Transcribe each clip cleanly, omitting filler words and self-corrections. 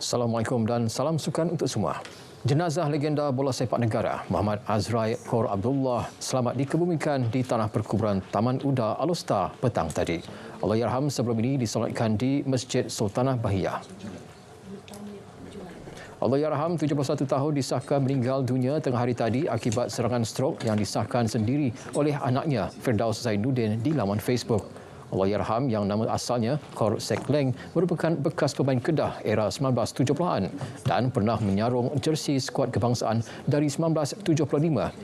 Assalamualaikum dan salam sukan untuk semua. Jenazah legenda bola sepak negara Muhammad Azrai Khor Abdullah selamat dikebumikan di tanah perkuburan Taman Uda Alostar petang tadi. Allahyarham sebelum ini disolatkan di Masjid Sultanah Bahiyah. Allahyarham 71 tahun disahkan meninggal dunia tengah hari tadi akibat serangan strok yang disahkan sendiri oleh anaknya Firdaus Zainuddin di laman Facebook. Allahyarham yang nama asalnya Khor Sekleng merupakan bekas pemain Kedah era 1970-an dan pernah menyarung jersey skuad kebangsaan dari 1975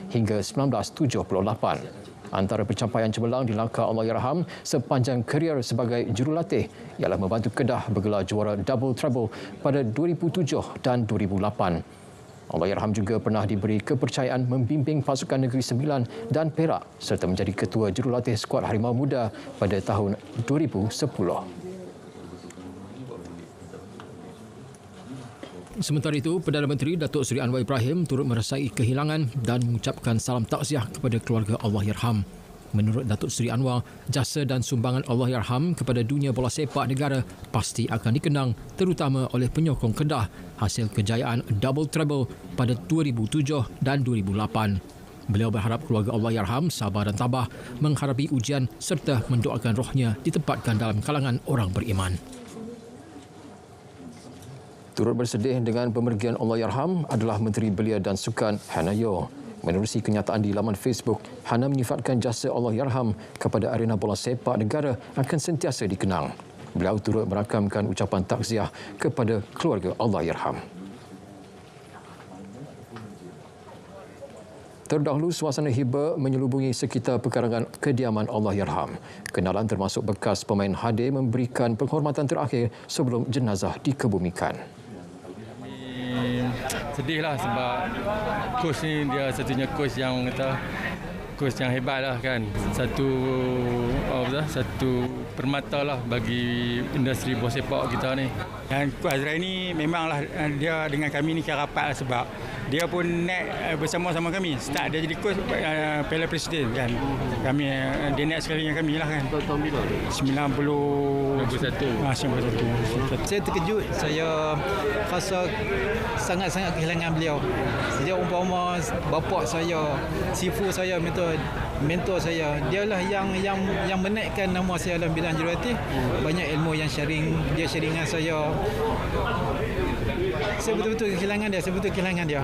hingga 1978. Antara pencapaian cemerlang di langkah Allahyarham sepanjang karier sebagai jurulatih ialah membantu Kedah bergelar juara double treble pada 2007 dan 2008. Allahyarham juga pernah diberi kepercayaan membimbing pasukan Negeri Sembilan dan Perak serta menjadi ketua jurulatih skuad Harimau Muda pada tahun 2010. Sementara itu, Perdana Menteri Datuk Seri Anwar Ibrahim turut merasai kehilangan dan mengucapkan salam takziah kepada keluarga Allahyarham. Menurut Datuk Seri Anwar, jasa dan sumbangan Allahyarham kepada dunia bola sepak negara pasti akan dikenang terutama oleh penyokong Kedah hasil kejayaan double treble pada 2007 dan 2008. Beliau berharap keluarga Allahyarham sabar dan tabah menghadapi ujian serta mendoakan rohnya ditempatkan dalam kalangan orang beriman. Turut bersedih dengan pemergian Allahyarham adalah Menteri Belia dan Sukan Hannah Yeoh. Menerusi kenyataan di laman Facebook, Hannah menyifatkan jasa Allahyarham kepada arena bola sepak negara akan sentiasa dikenang. Beliau turut merakamkan ucapan takziah kepada keluarga Allahyarham. Terdahulu, suasana hiba menyelubungi sekitar pekarangan kediaman Allahyarham. Kenalan termasuk bekas pemain hadir memberikan penghormatan terakhir sebelum jenazah dikebumikan. Sedihlah sebab coach ni dia satunya coach yang hebat lah kan. Satu permata lah bagi industri bola sepak kita ni. Dan Coach Azrai ni memanglah dia dengan kami ni kira rapat lah sebab dia pun naik bersama-sama kami. Start dia jadi coach Piala Presiden kan. Kami dia naik sekali dengan kami lah kan. Tahun bila? 91. Saya terkejut, saya rasa sangat-sangat kehilangan beliau. Dia umpama bapa saya, sifu saya, mentor saya. Dialah yang menaikkan nama saya dalam bidang jurulatih. Banyak ilmu yang dia sharing dengan saya. Saya betul-betul kehilangan dia.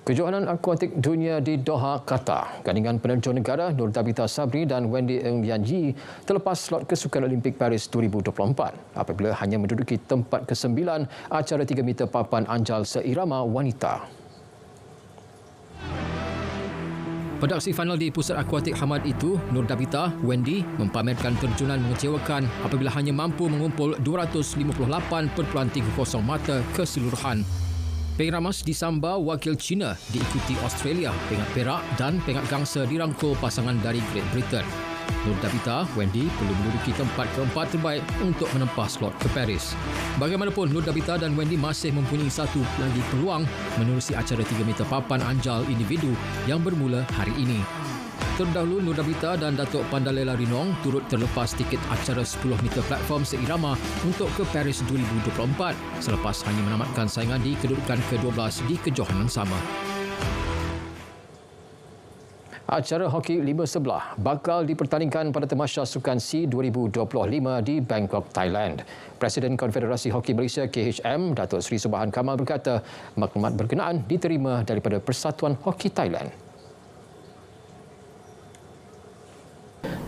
Kejohanan akuatik dunia di Doha, Qatar. Gandingan penerjun negara Nur Tabitha Sabri dan Wendy Ng Lian Yi terlepas slot kesukan Olimpik Paris 2024 apabila hanya menduduki tempat ke-9 acara 3 meter papan anjal seirama wanita. Pada aksi final di Pusat Akuatik Hamad itu, Nur Tabitha, Wendy mempamerkan terjunan mengecewakan apabila hanya mampu mengumpul 258.30 mata keseluruhan. Pengramas disamba wakil China diikuti Australia, peringkat perak dan peringkat gangsa dirangkul pasangan dari Great Britain. Nur Tabitha, Wendy perlu menduduki tempat keempat terbaik untuk menempah slot ke Paris. Bagaimanapun, Nur Tabitha dan Wendy masih mempunyai satu lagi peluang menerusi acara 3 meter papan anjal individu yang bermula hari ini. Terdahulu, Nur Tabitha dan Datuk Pandalela Rinong turut terlepas tiket acara 10 meter platform seirama untuk ke Paris 2024 selepas hanya menamatkan saingan di kedudukan ke-12 di kejohanan sama. Acara hoki 5 sebelah bakal dipertandingkan pada Tamasya Sukan SEA 2025 di Bangkok, Thailand. Presiden Konfederasi Hoki Malaysia KHM, Datuk Seri Subhan Kamal berkata, maklumat berkenaan diterima daripada Persatuan Hoki Thailand.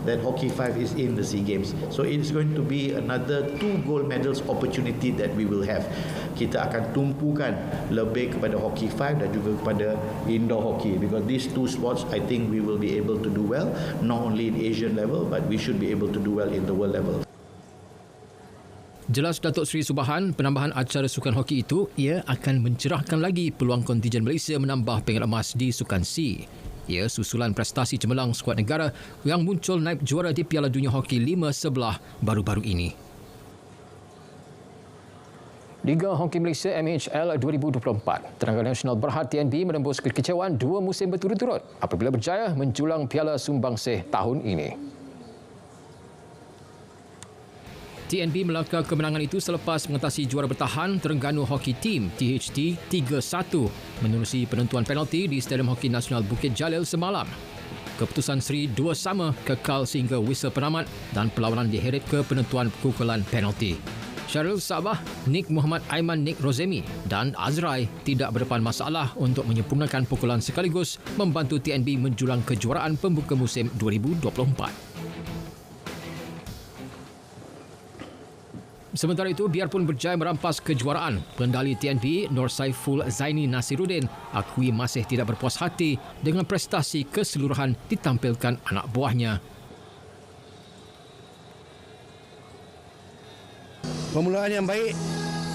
That Hockey 5 is in the SEA Games. So it's going to be another 2 gold medals opportunity that we will have. Kita akan tumpukan lebih kepada Hockey 5 dan juga kepada indoor hockey because these two sports I think we will be able to do well not only in Asian level but we should be able to do well in the world level. Jelas Datuk Seri Subhan, penambahan acara sukan hoki itu ia akan mencerahkan lagi peluang kontijen Malaysia menambah peringkat emas di Sukan SEA. Ia susulan prestasi cemerlang skuad negara yang muncul naib juara di Piala Dunia Hoki 5 sebelah baru-baru ini. Liga Hoki Malaysia MHL 2024. Tenaga nasional Berhad TNB menembus kekecewaan 2 musim berturut-turut apabila berjaya menjulang Piala Sumbangsih tahun ini. TNB melangkah kemenangan itu selepas mengatasi juara bertahan Terengganu Hockey Team THT 3-1 menerusi penentuan penalti di Stadium Hoki Nasional Bukit Jalil semalam. Keputusan seri 2-2 kekal sehingga whistle penamat dan perlawanan diheret ke penentuan pukulan penalti. Syaril Sabah, Nick Muhammad Aiman Nick Rozemi dan Azrai tidak berdepan masalah untuk menyempurnakan pukulan sekaligus membantu TNB menjulang kejuaraan pembuka musim 2024. Sementara itu, biarpun berjaya merampas kejuaraan, pendali TNB Nur Saiful Zaini Nasiruddin akui masih tidak berpuas hati dengan prestasi keseluruhan ditampilkan anak buahnya. Permulaan yang baik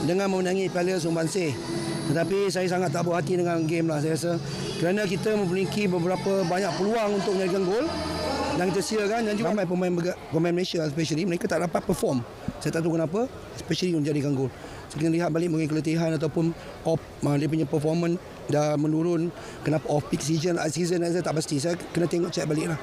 dengan memenangi Piala Sumbangsih. Tetapi saya sangat tak puas hati dengan game lah saya rasa. Kerana kita memiliki beberapa banyak peluang untuk menjadikan gol dan kita siakan, dan juga ramai pemain Malaysia especially mereka tak dapat perform. Saya tak tahu kenapa, especially menjadikan gol. So, kita lihat balik mungkin keletihan ataupun off, dia punya performance dah menurun. Kenapa off peak season saya tak pasti. Saya kena tengok check balik lah.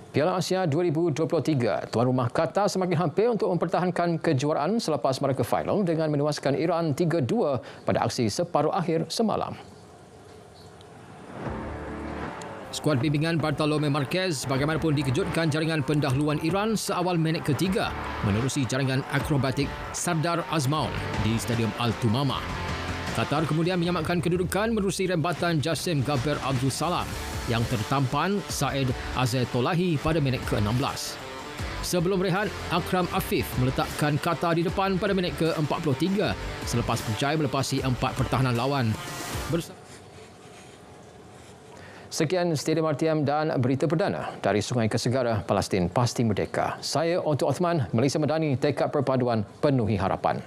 Piala Asia 2023, tuan rumah Qatar semakin hampir untuk mempertahankan kejuaraan selepas mereka final dengan menewaskan Iran 3-2 pada aksi separuh akhir semalam. Skuad bimbingan Bartolome Marquez bagaimanapun dikejutkan jaringan pendahuluan Iran seawal minit ketiga menerusi jaringan akrobatik Sardar Azmaun di Stadium Al-Tumama. Qatar kemudian menyamakan kedudukan menerusi rembatan Jassim Gaber Abdul Salam yang tertampan Said Azzetolahi pada minit ke-16. Sebelum rehat, Akram Afif meletakkan Qatar di depan pada minit ke-43 selepas berjaya melepasi 4 pertahanan lawan. Sekian Stadium RTM dan berita perdana dari Sungai Kesegara, Palestin pasti merdeka. Saya Otto Othman, Malaysia Madani, tekad perpaduan penuhi harapan.